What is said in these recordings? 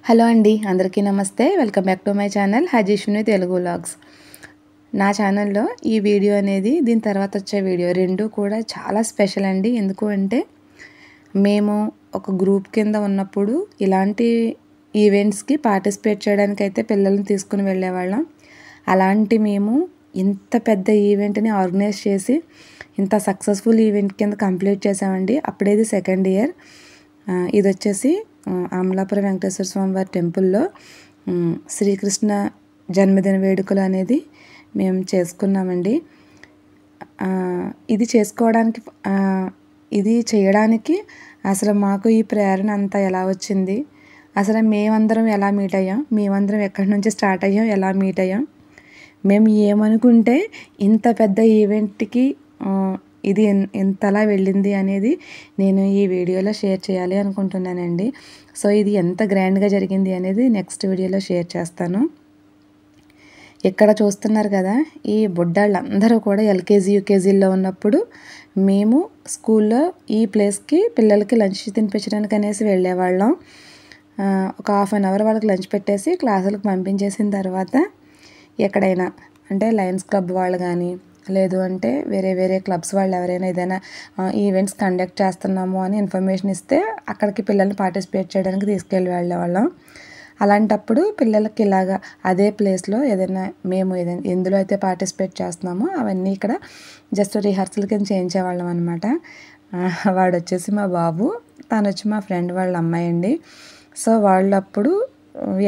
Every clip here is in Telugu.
హలో అండి, అందరికీ నమస్తే. Welcome back to my channel హజీష్ని తెలుగు వ్లాగ్స్. నా ఛానల్లో ఈ వీడియో అనేది దీని తర్వాత వచ్చే వీడియో రెండు కూడా చాలా స్పెషల్ అండి. ఎందుకు అంటే మేము ఒక గ్రూప్ కింద ఉన్నప్పుడు ఇలాంటి ఈవెంట్స్కి పార్టిసిపేట్ చేయడానికి అయితే పిల్లల్ని తీసుకుని వెళ్ళేవాళ్ళం. అలాంటి మేము ఇంత పెద్ద ఈవెంట్ని ఆర్గనైజ్ చేసి ఇంత సక్సెస్ఫుల్ ఈవెంట్ కింద కంప్లీట్ చేసామండి. అప్పుడేది సెకండ్ ఇయర్. ఇది వచ్చేసి అమలాపురం వెంకటేశ్వర స్వామి వారి టెంపుల్లో శ్రీకృష్ణ జన్మదిన వేడుకలు అనేది మేము చేసుకున్నామండి. ఇది చేయడానికి అసలు మాకు ఈ ప్రేరణ అంతా ఎలా వచ్చింది, అసలు మేమందరం ఎలా మీట్ అయ్యాం, మేమందరం ఎక్కడి నుంచి స్టార్ట్ అయ్యాం, ఎలా మీట్ అయ్యాం, మేము ఏమనుకుంటే ఇంత పెద్ద ఈవెంట్కి ఇది ఎంతలా వెళ్ళింది అనేది నేను ఈ వీడియోలో షేర్ చేయాలి అనుకుంటున్నానండి. సో ఇది ఎంత గ్రాండ్గా జరిగింది అనేది నెక్స్ట్ వీడియోలో షేర్ చేస్తాను. ఇక్కడ చూస్తున్నారు కదా, ఈ బుడ్డాళ్ళందరూ కూడా ఎల్కేజీ యూకేజీల్లో ఉన్నప్పుడు మేము స్కూల్లో ఈ ప్లేస్కి పిల్లలకి లంచ్ తినిపించడానికి అనేసి వెళ్ళేవాళ్ళం. ఒక హాఫ్ అన్ అవర్ వాళ్ళకి లంచ్ పెట్టేసి క్లాసులకు పంపించేసిన తర్వాత ఎక్కడైనా అంటే లయన్స్ క్లబ్ వాళ్ళు కానీ లేదు అంటే వేరే క్లబ్స్ వాళ్ళు ఎవరైనా ఏదైనా ఈవెంట్స్ కండక్ట్ చేస్తున్నాము అని ఇన్ఫర్మేషన్ ఇస్తే అక్కడికి పిల్లల్ని పార్టిసిపేట్ చేయడానికి తీసుకెళ్ళి వెళ్ళేవాళ్ళం. అలాంటప్పుడు పిల్లలకి ఇలాగా అదే ప్లేస్లో మేము ఎందులో అయితే పార్టిసిపేట్ చేస్తున్నామో అవన్నీ ఇక్కడ జస్ట్ రిహార్సల్ కింద చేయించేవాళ్ళం అనమాట. వాడు వచ్చేసి మా బాబు, తను వచ్చి మా ఫ్రెండ్ వాళ్ళ అమ్మాయి అండి. సో వాళ్ళు అప్పుడు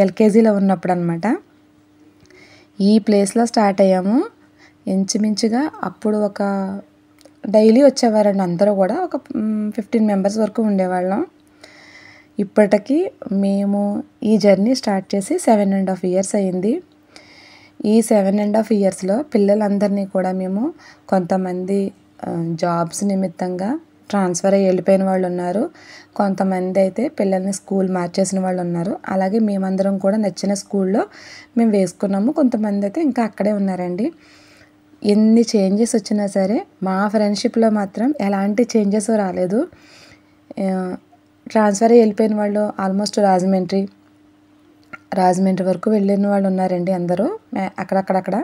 ఎల్కేజీలో ఉన్నప్పుడు అనమాట ఈ ప్లేస్లో స్టార్ట్ అయ్యాము. ఇంచుమించుగా అప్పుడు ఒక డైలీ వచ్చేవారండి అందరూ కూడా, ఒక 15 మెంబర్స్ వరకు ఉండేవాళ్ళం. ఇప్పటికీ మేము ఈ జర్నీ స్టార్ట్ చేసి 7.5 ఇయర్స్ అయ్యింది. ఈ 7.5 ఇయర్స్లో పిల్లలందరినీ కూడా మేము కొంతమంది జాబ్స్ నిమిత్తంగా ట్రాన్స్ఫర్ అయ్యి వెళ్ళిపోయిన వాళ్ళు ఉన్నారు, కొంతమంది అయితే పిల్లల్ని స్కూల్ మార్చేసిన వాళ్ళు ఉన్నారు. అలాగే మేమందరం కూడా నచ్చిన స్కూల్లో మేము వేసుకున్నాము. కొంతమంది అయితే ఇంకా అక్కడే ఉన్నారండి. ఎన్ని చేంజెస్ వచ్చినా సరే మా ఫ్రెండ్షిప్లో మాత్రం ఎలాంటి చేంజెస్ రాలేదు. ట్రాన్స్ఫర్ అయ్యి వెళ్ళిపోయిన వాళ్ళు ఆల్మోస్ట్ రాజమండ్రి వరకు వెళ్ళిన వాళ్ళు ఉన్నారండి. అందరూ అక్కడక్కడ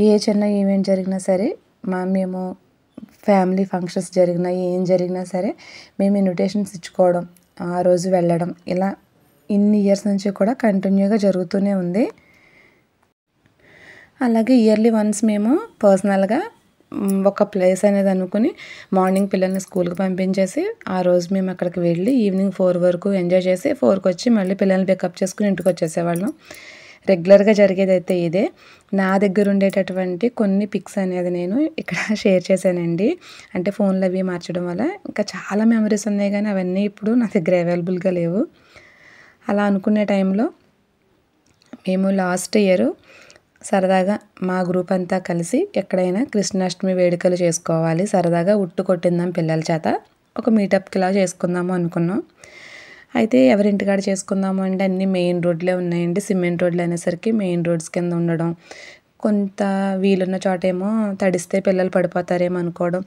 ఏ చిన్న ఈవెంట్ జరిగినా సరే మేము ఫ్యామిలీ ఫంక్షన్స్ జరిగినా ఏం జరిగినా సరే మేము ఇన్విటేషన్స్ ఇచ్చుకోవడం, ఆ రోజు వెళ్ళడం, ఇలా ఇన్ని ఇయర్స్ నుంచి కూడా కంటిన్యూగా జరుగుతూనే ఉంది. అలాగే ఇయర్లీ వన్స్ మేము పర్సనల్గా ఒక ప్లేస్ అనేది అనుకుని మార్నింగ్ పిల్లల్ని స్కూల్కి పంపించేసి ఆ రోజు మేము అక్కడికి వెళ్ళి ఈవినింగ్ 4 వరకు ఎంజాయ్ చేసి 4కి వచ్చి మళ్ళీ పిల్లల్ని పికప్ చేసుకుని ఇంటికి వచ్చేసేవాళ్ళం. రెగ్యులర్గా జరిగేది అయితే ఇదే. నా దగ్గర ఉండేటటువంటి కొన్ని పిక్స్ అనేది నేను ఇక్కడ షేర్ చేశానండి. అంటే ఫోన్లు అవి మార్చడం వల్ల ఇంకా చాలా మెమరీస్ ఉన్నాయి, కానీ అవన్నీ ఇప్పుడు నా దగ్గర అవైలబుల్గా లేవు. అలా అనుకునే టైంలో మేము లాస్ట్ ఇయర్ సరదాగా మా గ్రూప్ అంతా కలిసి ఎక్కడైనా కృష్ణాష్టమి వేడుకలు చేసుకోవాలి, సరదాగా ఉట్టు కొట్టిందాం పిల్లల చేత, ఒక మీటప్కి ఇలా చేసుకుందాము అనుకున్నాం. అయితే ఎవరింటికాడ చేసుకుందాము అంటే అన్నీ మెయిన్ రోడ్లే ఉన్నాయండి. సిమెంట్ రోడ్లు అనేసరికి మెయిన్ రోడ్స్ కింద ఉండడం, కొంత వీలున్న చోటేమో తడిస్తే పిల్లలు పడిపోతారేమో అనుకోవడం,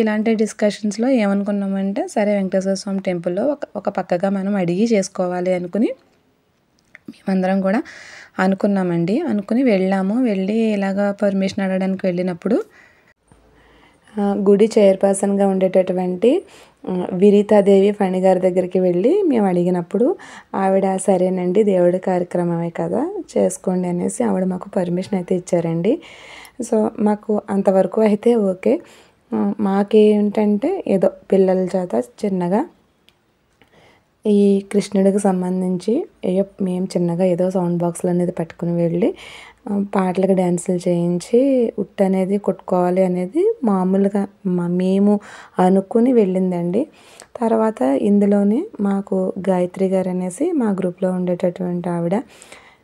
ఇలాంటి డిస్కషన్స్లో ఏమనుకున్నామంటే సరే వెంకటేశ్వర స్వామి టెంపుల్లో ఒక పక్కగా మనం అడిగి చేసుకోవాలి అనుకుని మేమందరం కూడా అనుకున్నామండి. అనుకుని వెళ్ళి ఇలాగ పర్మిషన్ అడగడానికి వెళ్ళినప్పుడు గుడి చైర్పర్సన్గా ఉండేటటువంటి విరీతాదేవి ఫణి గారి దగ్గరికి వెళ్ళి మేము అడిగినప్పుడు ఆవిడ సరేనండి దేవుడి కార్యక్రమమే కదా చేసుకోండి అనేసి ఆవిడ మాకు పర్మిషన్ అయితే ఇచ్చారండి. సో మాకు అంతవరకు అయితే ఓకే. మాకేంటంటే ఏదో పిల్లల చేత చిన్నగా ఈ కృష్ణుడికి సంబంధించి మేము చిన్నగా ఏదో సౌండ్ బాక్స్లు అనేది పట్టుకుని వెళ్ళి పాటలకు డ్యాన్సులు చేయించి ఉట్టు అనేది కొట్టుకోవాలి అనేది మామూలుగా మేము అనుకుని వెళ్ళిందండి. తర్వాత ఇందులోనే మాకు గాయత్రి గారు అనేసి మా గ్రూప్లో ఉండేటటువంటి ఆవిడ,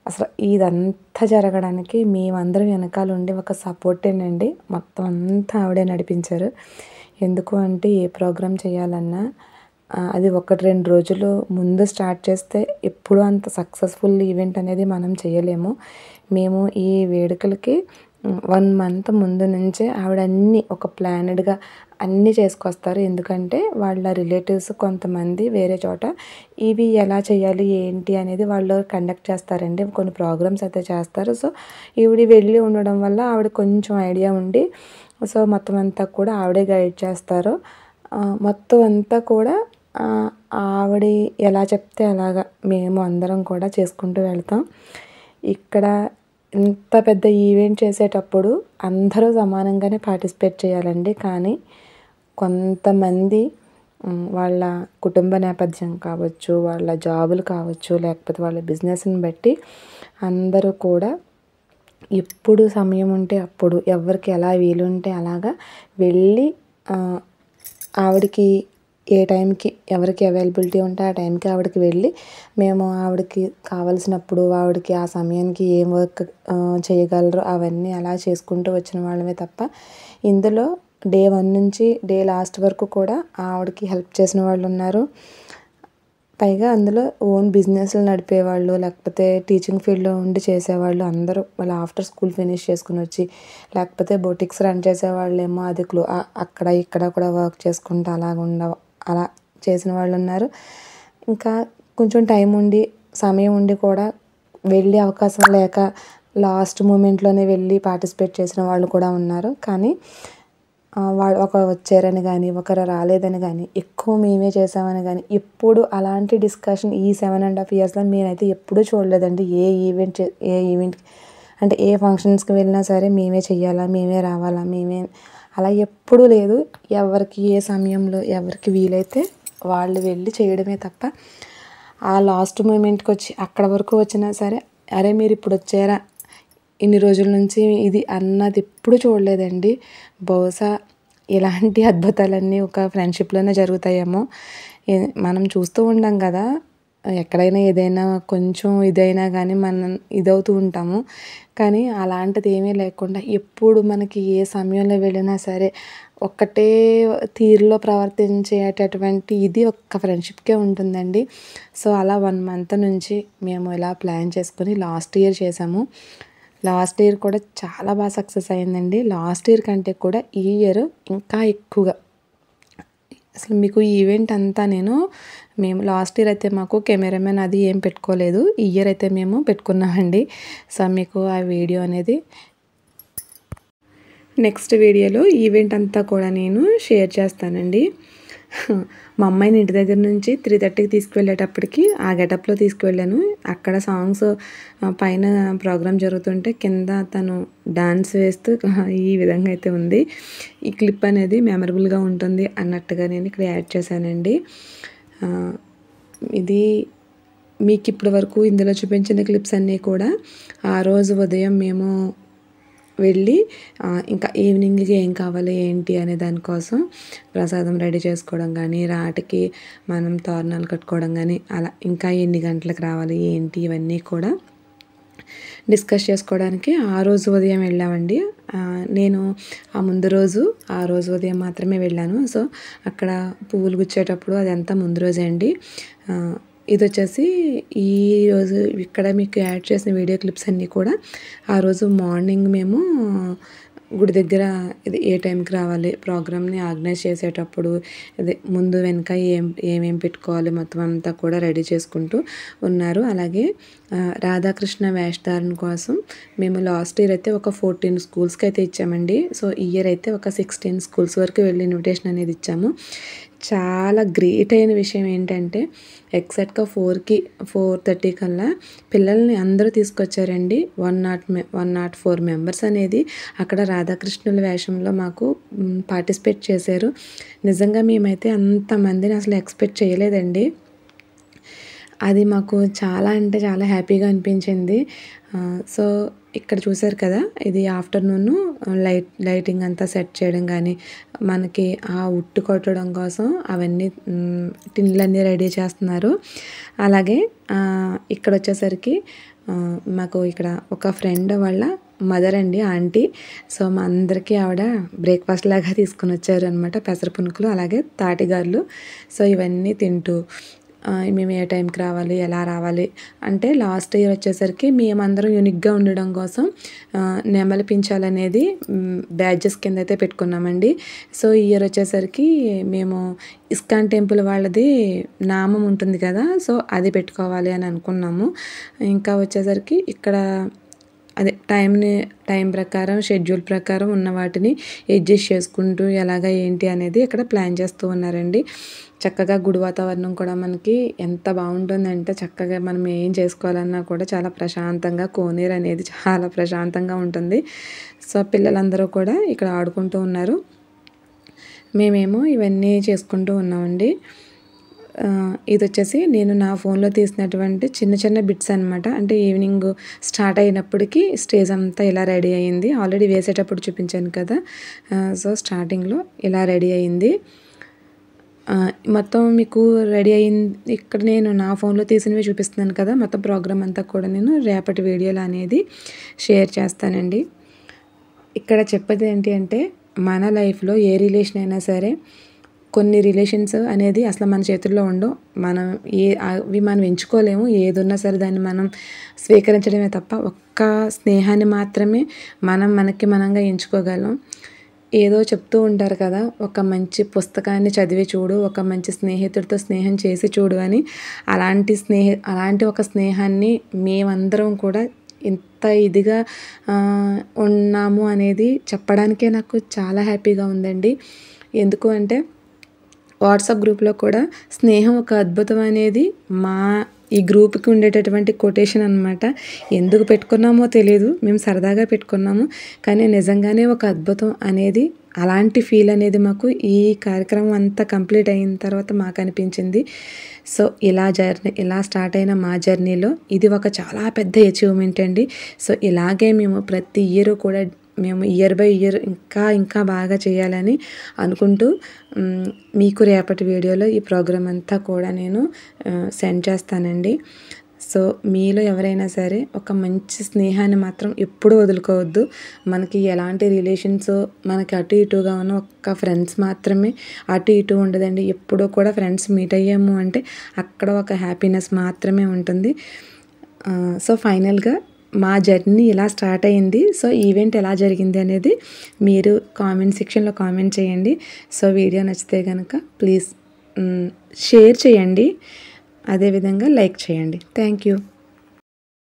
అసలు ఇదంతా జరగడానికి మేమందరం వెనకాల ఉండి ఒక సపోర్టేనండి. మొత్తం అంతా ఆవిడే నడిపించారు. ఎందుకు అంటే ఏ ప్రోగ్రాం చేయాలన్నా అది 1-2 రోజులు ముందు స్టార్ట్ చేస్తే ఎప్పుడూ అంత సక్సెస్ఫుల్ ఈవెంట్ అనేది మనం చేయలేము. మేము ఈ వేడుకలకి 1 మంత్ ముందు నుంచే ఆవిడ అన్నీ ఒక ప్లానెడ్గా అన్నీ చేసుకొస్తారు. ఎందుకంటే వాళ్ళ రిలేటివ్స్ కొంతమంది వేరే చోట ఇవి ఎలా చేయాలి ఏంటి అనేది వాళ్ళు కండక్ట్ చేస్తారండి. కొన్ని ప్రోగ్రామ్స్ అయితే చేస్తారు. సో ఈవిడ వెళ్ళి ఉండడం వల్ల ఆవిడ కొంచెం ఐడియా ఉండి సో మొత్తం అంతా కూడా ఆవిడే గైడ్ చేస్తారు. మొత్తం అంతా కూడా ఆవిడ ఎలా చెప్తే అలాగా మేము అందరం కూడా చేసుకుంటూ వెళ్తాం. ఇక్కడ ఇంత పెద్ద ఈవెంట్ చేసేటప్పుడు అందరూ సమానంగానే పార్టిసిపేట్ చేయాలండి. కానీ కొంతమంది వాళ్ళ కుటుంబ నేపథ్యం కావచ్చు, వాళ్ళ జాబులు కావచ్చు, లేకపోతే వాళ్ళ బిజినెస్ని బట్టి అందరూ కూడా ఎప్పుడు సమయం ఉంటే అప్పుడు ఎవరికి ఎలా వీలుంటే అలాగా వెళ్ళి ఆవిడకి ఏ టైంకి ఎవరికి అవైలబిలిటీ ఉంటే ఆ టైంకి ఆవిడకి వెళ్ళి మేము ఆవిడకి కావాల్సినప్పుడు ఆవిడకి ఆ సమయానికి ఏం వర్క్ చేయగలరో అవన్నీ అలా చేసుకుంటూ వచ్చిన వాళ్ళమే తప్ప ఇందులో డే 1 నుంచి డే లాస్ట్ వరకు కూడా ఆవిడకి హెల్ప్ చేసిన వాళ్ళు ఉన్నారు. పైగా అందులో ఓన్ బిజినెస్లు నడిపేవాళ్ళు, లేకపోతే టీచింగ్ ఫీల్డ్లో ఉండి చేసేవాళ్ళు అందరూ వాళ్ళ ఆఫ్టర్ స్కూల్ ఫినిష్ చేసుకుని వచ్చి, లేకపోతే బొటిక్స్ రన్ చేసేవాళ్ళేమో అది అక్కడ ఇక్కడ కూడా వర్క్ చేసుకుంటూ అలా చేసిన వాళ్ళు ఉన్నారు. ఇంకా కొంచెం టైం ఉండి సమయం ఉండి కూడా వెళ్ళే అవకాశం లేక లాస్ట్ మూమెంట్లోనే వెళ్ళి పార్టిసిపేట్ చేసిన వాళ్ళు కూడా ఉన్నారు. కానీ వాళ్ళు ఒకరు వచ్చారని కానీ ఒకరు రాలేదని కానీ ఎక్కువ మేమే చేసామని కానీ ఎప్పుడు అలాంటి డిస్కషన్ ఈ 7.5 ఇయర్స్లో నేనైతే ఎప్పుడూ చూడలేదండి. ఏ ఈవెంట్ అంటే ఏ ఫంక్షన్స్కి వెళ్ళినా సరే మేమే చెయ్యాలా, మేమే రావాలా, మేమే అలా ఎప్పుడూ లేదు. ఎవరికి ఏ సమయంలో ఎవరికి వీలైతే వాళ్ళు వెళ్ళి చేయడమే తప్ప ఆ లాస్ట్ మూమెంట్కి వచ్చి అక్కడ వరకు వచ్చినా సరే అరే మీరు ఇప్పుడు వచ్చారా ఇన్ని రోజుల నుంచి ఇది అన్నది ఎప్పుడు చూడలేదండి. బహుశా ఇలాంటి అద్భుతాలన్నీ ఒక ఫ్రెండ్షిప్లోనే జరుగుతాయేమో. మనం చూస్తూ ఉంటాం కదా, ఎక్కడైనా ఏదైనా కొంచెం ఇదైనా కానీ మనం ఇదవుతూ ఉంటాము. కానీ అలాంటిది ఏమీ లేకుండా ఎప్పుడు మనకి ఏ సమయంలో వెళ్ళినా సరే ఒక్కటే తీరులో ప్రవర్తించేటటువంటి ఇది ఒక్క ఫ్రెండ్షిప్కే ఉంటుందండి. సో అలా 1 మంత్ నుంచి మేము ఇలా ప్లాన్ చేసుకొని లాస్ట్ ఇయర్ చేసాము. లాస్ట్ ఇయర్ కూడా చాలా బాగా సక్సెస్ అయిందండి. లాస్ట్ ఇయర్ కంటే కూడా ఈ ఇయర్ ఇంకా ఎక్కువగా అసలు మీకు ఈ ఈవెంట్ అంతా మేము లాస్ట్ ఇయర్ అయితే మాకు కెమెరామెన్ అది ఏం పెట్టుకోలేదు. ఈ ఇయర్ అయితే మేము పెట్టుకున్నామండి. సో మీకు ఆ వీడియో అనేది నెక్స్ట్ వీడియోలో ఈవెంట్ అంతా కూడా నేను షేర్ చేస్తానండి. మా అమ్మాయిని ఇంటి దగ్గర నుంచి 3:30కి తీసుకువెళ్ళేటప్పటికి ఆ గెటప్లో తీసుకువెళ్ళాను. అక్కడ సాంగ్స్ పైన ప్రోగ్రామ్ జరుగుతుంటే కింద తను డాన్స్ వేస్తూ ఈ విధంగా అయితే ఉంది. ఈ క్లిప్ అనేది మెమరబుల్గా ఉంటుంది అన్నట్టుగా నేను ఇక్కడ యాడ్ చేశానండి. ఇది మీకు ఇప్పటి వరకు ఇందులో చూపించిన క్లిప్స్ అన్నీ కూడా ఆ రోజు ఉదయం మేము వెళ్ళి ఇంకా ఈవినింగ్కి ఏం కావాలి ఏంటి అనే దానికోసం ప్రసాదం రెడీ చేసుకోవడం కానీ, రాటికి మనం తోరణాలు కట్టుకోవడం కానీ, అలా ఇంకా ఎన్ని గంటలకు రావాలి ఏంటి ఇవన్నీ కూడా డిస్కస్ చేసుకోవడానికి ఆ రోజు ఉదయం వెళ్ళామండి. నేను ఆ రోజు ఉదయం మాత్రమే వెళ్ళాను. సో అక్కడ పువ్వులు గుచ్చేటప్పుడు అదంతా ముందు రోజే అండి. ఇది వచ్చేసి ఈరోజు ఇక్కడ మీకు యాడ్ చేసిన వీడియో క్లిప్స్ అన్నీ కూడా ఆ రోజు మార్నింగ్ మేము గుడి దగ్గర ఇది ఏ టైంకి రావాలి ప్రోగ్రామ్ని ఆర్గనైజ్ చేసేటప్పుడు అదే ముందు వెనక ఏమేం పెట్టుకోవాలి మొత్తం అంతా కూడా రెడీ చేసుకుంటూ ఉన్నారు. అలాగే రాధాకృష్ణ వేషధారణ కోసం మేము లాస్ట్ ఇయర్ అయితే ఒక 14 స్కూల్స్కి అయితే ఇచ్చామండి. సో ఈ ఇయర్ అయితే ఒక 16 స్కూల్స్ వరకు వెళ్ళి ఇన్విటేషన్ అనేది ఇచ్చాము. చాలా గ్రేట్ అయిన విషయం ఏంటంటే ఎగ్జాక్ట్గా 4:30 కల్లా పిల్లల్ని అందరూ తీసుకొచ్చారండి. 104 మెంబర్స్ అనేది అక్కడ రాధాకృష్ణుల వేషంలో మాకు పార్టిసిపేట్ చేశారు. నిజంగా మేమైతే అంతమందిని అసలు ఎక్స్పెక్ట్ చేయలేదండి. అది మాకు చాలా అంటే చాలా హ్యాపీగా అనిపించింది. సో ఇక్కడ చూసారు కదా, ఇది ఆఫ్టర్నూన్ లైటింగ్ అంతా సెట్ చేయడం కానీ, మనకి ఆ ఉట్టు కొట్టడం కోసం అవన్నీ టిన్లన్నీ రెడీ చేస్తున్నారు. అలాగే ఇక్కడ వచ్చేసరికి మాకు ఇక్కడ ఒక ఫ్రెండ్ వాళ్ళ మదర్ అండి, ఆంటీ. సో మా అందరికీ ఆవిడ బ్రేక్ఫాస్ట్ లాగా తీసుకుని వచ్చారు అనమాట. పెసర పునుకులు అలాగే తాటిగారులు. సో ఇవన్నీ తింటూ మేము ఏ టైంకి రావాలి, ఎలా రావాలి అంటే లాస్ట్ ఇయర్ వచ్చేసరికి మేమందరం యూనిక్గా ఉండడం కోసం నెమలి పించాలనేది బ్యాడ్జెస్ కింద అయితే పెట్టుకున్నామండి. సో ఈ ఇయర్ వచ్చేసరికి మేము ఇస్కాన్ టెంపుల్ వాళ్ళది నామం ఉంటుంది కదా, సో అది పెట్టుకోవాలి అని అనుకున్నాము. ఇంకా వచ్చేసరికి ఇక్కడ అదే టైం ప్రకారం షెడ్యూల్ ప్రకారం ఉన్న వాటిని అడ్జస్ట్ చేసుకుంటూ ఎలాగ ఏంటి అనేది ఇక్కడ ప్లాన్ చేస్తూ ఉన్నారండి. చక్కగా గుడి వాతావరణం కూడా మనకి ఎంత బాగుంటుందంటే చక్కగా మనం ఏం చేసుకోవాలన్నా కూడా చాలా ప్రశాంతంగా, కోనేరు అనేది చాలా ప్రశాంతంగా ఉంటుంది. సో పిల్లలందరూ కూడా ఇక్కడ ఆడుకుంటూ ఉన్నారు, మేమేమో ఇవన్నీ చేసుకుంటూ ఉన్నామండి. ఇది వచ్చేసి నేను నా ఫోన్లో తీసినటువంటి చిన్న చిన్న బిట్స్ అనమాట. అంటే ఈవినింగ్ స్టార్ట్ అయినప్పటికీ స్టేజ్ అంతా ఇలా రెడీ అయ్యింది. ఆల్రెడీ వేసేటప్పుడు చూపించాను కదా, సో స్టార్టింగ్లో ఇలా రెడీ అయ్యింది. మొత్తం మీకు రెడీ అయింది. ఇక్కడ నేను నా ఫోన్లో తీసినవి చూపిస్తున్నాను కదా, మొత్తం ప్రోగ్రామ్ అంతా కూడా నేను రేపటి వీడియోలో అనేది షేర్ చేస్తానండి. ఇక్కడ చెప్పేది ఏంటి అంటే మన లైఫ్లో ఏ రిలేషన్ అయినా సరే కొన్ని రిలేషన్స్ అనేది అసలు మన చేతుల్లో ఉండవు. అవి మనం ఎంచుకోలేము. ఏదున్నా సరే దాన్ని మనం స్వీకరించడమే తప్ప ఒక్క స్నేహాన్ని మాత్రమే మనకి మనంగా ఎంచుకోగలం. ఏదో చెప్తూ ఉంటారు కదా, ఒక మంచి పుస్తకాన్ని చదివి చూడు, ఒక మంచి స్నేహితుడితో స్నేహం చేసి చూడు అని. అలాంటి ఒక స్నేహాన్ని మేమందరం కూడా ఇంత ఇదిగా ఉన్నాము అనేది చెప్పడానికే నాకు చాలా హ్యాపీగా ఉందండి. ఎందుకు అంటే వాట్సాప్ గ్రూప్లో కూడా స్నేహం ఒక అద్భుతం అనేది ఈ గ్రూప్కి ఉండేటటువంటి కొటేషన్ అనమాట. ఎందుకు పెట్టుకున్నామో తెలియదు, మేము సరదాగా పెట్టుకున్నాము, కానీ నిజంగానే ఒక అద్భుతం అనేది, అలాంటి ఫీల్ అనేది మాకు ఈ కార్యక్రమం అంతా కంప్లీట్ అయిన తర్వాత మాకు అనిపించింది. సో ఇలా స్టార్ట్ అయిన మా జర్నీలో ఇది ఒక చాలా పెద్ద అచీవ్మెంట్ అండి. సో ఇలాగే మేము ప్రతి ఇయర్ కూడా మేము ఇయర్ బై ఇయర్ ఇంకా బాగా చేయాలని అనుకుంటూ మీకు రేపటి వీడియోలో ఈ ప్రోగ్రామ్ అంతా కూడా నేను సెండ్ చేస్తానండి. సో మీలో ఎవరైనా సరే ఒక మంచి స్నేహాన్ని మాత్రం ఎప్పుడూ వదులుకోవద్దు. మనకి ఎలాంటి రిలేషన్స్ మనకి అటు ఇటుగా ఉన్న ఒక్క ఫ్రెండ్స్ మాత్రమే, అటు ఇటు ఉండదండి. ఎప్పుడూ కూడా ఫ్రెండ్స్ మీట్ అయ్యాము అంటే అక్కడ ఒక హ్యాపీనెస్ మాత్రమే ఉంటుంది. సో ఫైనల్గా మా జర్నీ ఇలా స్టార్ట్ అయ్యింది. సో ఈవెంట్ ఎలా జరిగింది అనేది మీరు కామెంట్ సెక్షన్లో కామెంట్ చేయండి. సో వీడియో నచ్చితే కనుక ప్లీజ్ షేర్ చేయండి, అదేవిధంగా లైక్ చేయండి. Thank you.